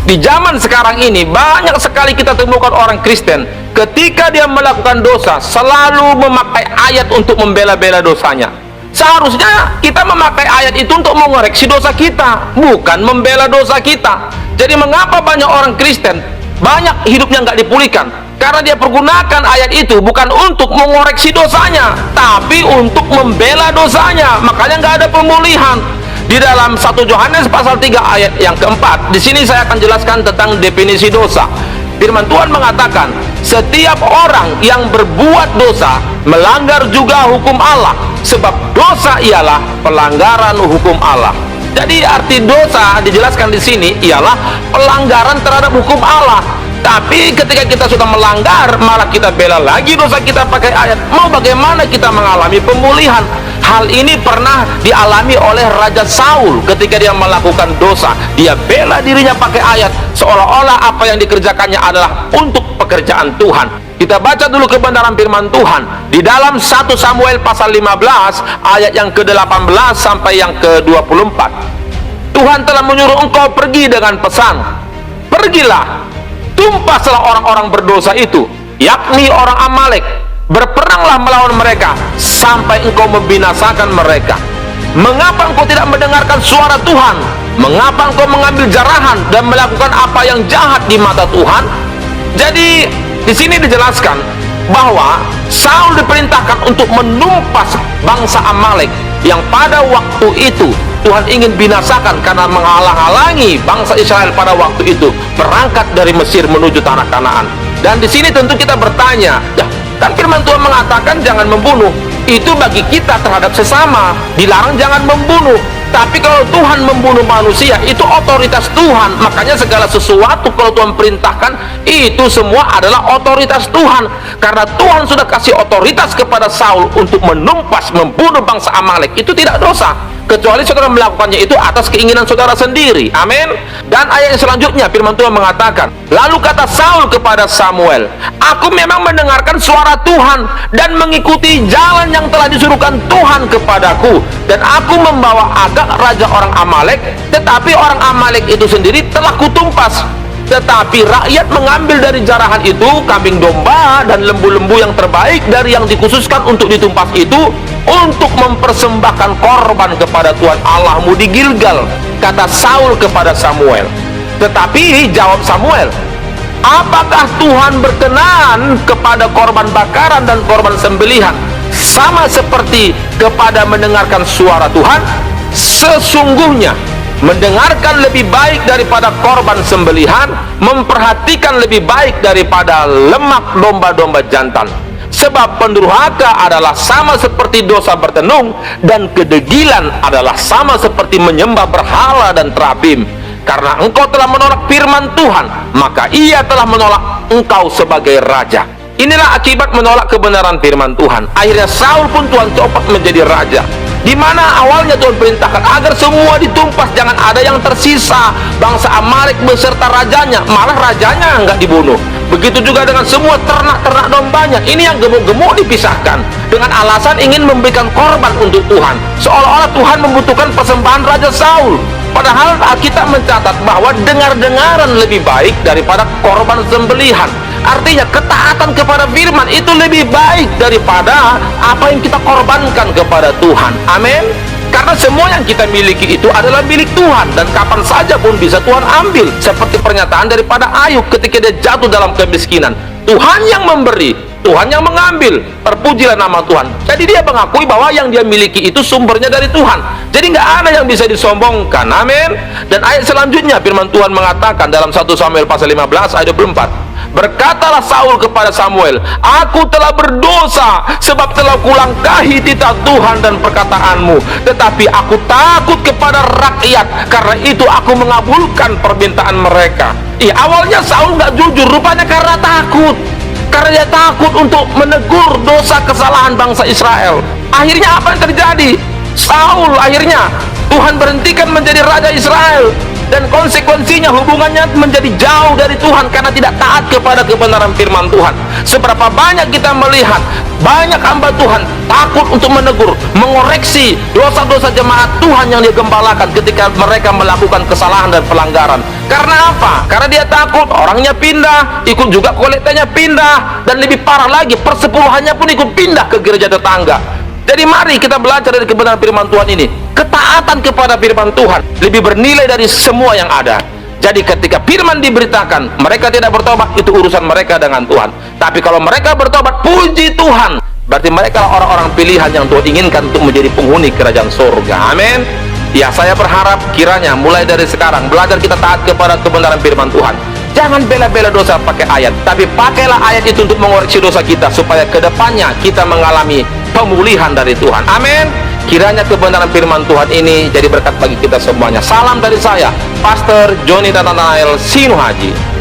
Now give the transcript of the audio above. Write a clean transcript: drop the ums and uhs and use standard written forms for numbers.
Di zaman sekarang ini banyak sekali kita temukan orang Kristen ketika dia melakukan dosa selalu memakai ayat untuk membela-bela dosanya. Seharusnya kita memakai ayat itu untuk mengoreksi dosa kita, bukan membela dosa kita. Jadi mengapa banyak orang Kristen banyak hidupnya nggak dipulihkan? Karena dia pergunakan ayat itu bukan untuk mengoreksi dosanya, tapi untuk membela dosanya. Makanya nggak ada pemulihan. Di dalam 1 Yohanes pasal 3 ayat yang keempat, di sini saya akan jelaskan tentang definisi dosa. Firman Tuhan mengatakan, setiap orang yang berbuat dosa melanggar juga hukum Allah, sebab dosa ialah pelanggaran hukum Allah. Jadi arti dosa dijelaskan di sini ialah pelanggaran terhadap hukum Allah. Tapi ketika kita sudah melanggar, malah kita bela lagi dosa kita pakai ayat. Mau bagaimana kita mengalami pemulihan? Hal ini pernah dialami oleh Raja Saul ketika dia melakukan dosa. Dia bela dirinya pakai ayat, seolah-olah apa yang dikerjakannya adalah untuk pekerjaan Tuhan. Kita baca dulu kebenaran firman Tuhan di dalam 1 Samuel pasal 15 ayat yang ke-18 sampai yang ke-24. Tuhan telah menyuruh engkau pergi dengan pesan, pergilah, tumpaslah orang-orang berdosa itu, yakni orang Amalek, berperanglah melawan mereka sampai engkau membinasakan mereka. Mengapa engkau tidak mendengarkan suara Tuhan? Mengapa engkau mengambil jarahan dan melakukan apa yang jahat di mata Tuhan? Jadi di sini dijelaskan bahwa Saul diperintahkan untuk menumpas bangsa Amalek yang pada waktu itu Tuhan ingin binasakan karena menghalang-halangi bangsa Israel pada waktu itu berangkat dari Mesir menuju tanah Kanaan. Dan di sini tentu kita bertanya, ya kan firman Tuhan mengatakan jangan membunuh. Itu bagi kita terhadap sesama, dilarang jangan membunuh. Tapi kalau Tuhan membunuh manusia, itu otoritas Tuhan. Makanya segala sesuatu kalau Tuhan perintahkan, itu semua adalah otoritas Tuhan. Karena Tuhan sudah kasih otoritas kepada Saul untuk menumpas, membunuh bangsa Amalek. Itu tidak dosa, kecuali saudara melakukannya itu atas keinginan saudara sendiri. Amin. Dan ayat yang selanjutnya firman Tuhan mengatakan, lalu kata Saul kepada Samuel, aku memang mendengarkan suara Tuhan dan mengikuti jalan yang telah disuruhkan Tuhan kepadaku, dan aku membawa Agag raja orang Amalek, tetapi orang Amalek itu sendiri telah kutumpas. Tetapi rakyat mengambil dari jarahan itu kambing domba dan lembu-lembu yang terbaik dari yang dikhususkan untuk ditumpas itu, untuk mempersembahkan korban kepada Tuhan Allahmu di Gilgal, kata Saul kepada Samuel. Tetapi jawab Samuel, apakah Tuhan berkenan kepada korban bakaran dan korban sembelihan sama seperti kepada mendengarkan suara Tuhan? Sesungguhnya mendengarkan lebih baik daripada korban sembelihan, memperhatikan lebih baik daripada lemak domba-domba jantan. Sebab pendurhaka adalah sama seperti dosa bertenung, dan kedegilan adalah sama seperti menyembah berhala dan terabim. Karena engkau telah menolak firman Tuhan, maka ia telah menolak engkau sebagai raja. Inilah akibat menolak kebenaran firman Tuhan. Akhirnya Saul pun Tuhan copot menjadi raja, di mana awalnya Tuhan perintahkan agar semua ditumpas, jangan ada yang tersisa. Bangsa Amalek beserta rajanya, malah rajanya enggak dibunuh. Begitu juga dengan semua ternak-ternak dombanya. Ini yang gemuk-gemuk dipisahkan dengan alasan ingin memberikan korban untuk Tuhan, seolah-olah Tuhan membutuhkan persembahan Raja Saul. Padahal Alkitab mencatat bahwa dengar-dengaran lebih baik daripada korban sembelihan. Artinya ketaatan kepada firman itu lebih baik daripada apa yang kita korbankan kepada Tuhan. Amin. Karena semua yang kita miliki itu adalah milik Tuhan, dan kapan saja pun bisa Tuhan ambil. Seperti pernyataan daripada Ayub ketika dia jatuh dalam kemiskinan, Tuhan yang memberi, Tuhan yang mengambil. Terpujilah nama Tuhan. Jadi dia mengakui bahwa yang dia miliki itu sumbernya dari Tuhan. Jadi nggak ada yang bisa disombongkan. Amin. Dan ayat selanjutnya firman Tuhan mengatakan dalam 1 Samuel pasal 15 ayat 24, berkatalah Saul kepada Samuel, aku telah berdosa sebab telah kulangkahi titah Tuhan dan perkataanmu, tetapi aku takut kepada rakyat, karena itu aku mengabulkan permintaan mereka. Awalnya Saul nggak jujur, rupanya karena takut. Karena dia takut untuk menegur dosa kesalahan bangsa Israel. Akhirnya apa yang terjadi? Saul akhirnya Tuhan berhentikan menjadi raja Israel. dan konsekuensinya hubungannya menjadi jauh dari Tuhan karena tidak taat kepada kebenaran firman Tuhan. Seberapa banyak kita melihat banyak hamba Tuhan takut untuk menegur, mengoreksi dosa-dosa jemaat Tuhan yang dia gembalakan ketika mereka melakukan kesalahan dan pelanggaran. Karena apa? Karena dia takut orangnya pindah, ikut juga kolektanya pindah, dan lebih parah lagi persepuluhannya pun ikut pindah ke gereja tetangga. Jadi mari kita belajar dari kebenaran firman Tuhan ini. Ketaatan kepada firman Tuhan lebih bernilai dari semua yang ada. Jadi ketika firman diberitakan, mereka tidak bertobat, itu urusan mereka dengan Tuhan. Tapi kalau mereka bertobat, puji Tuhan, berarti mereka orang-orang pilihan yang Tuhan inginkan untuk menjadi penghuni kerajaan surga. Amin. Ya, saya berharap kiranya mulai dari sekarang belajar kita taat kepada kebenaran firman Tuhan. Jangan bela-bela dosa pakai ayat, tapi pakailah ayat itu untuk mengoreksi dosa kita supaya kedepannya kita mengalami pemulihan dari Tuhan. Amin. Kiranya kebenaran firman Tuhan ini jadi berkat bagi kita semuanya. Salam dari saya, Pastor Johnny Nathanael Sinuhaji.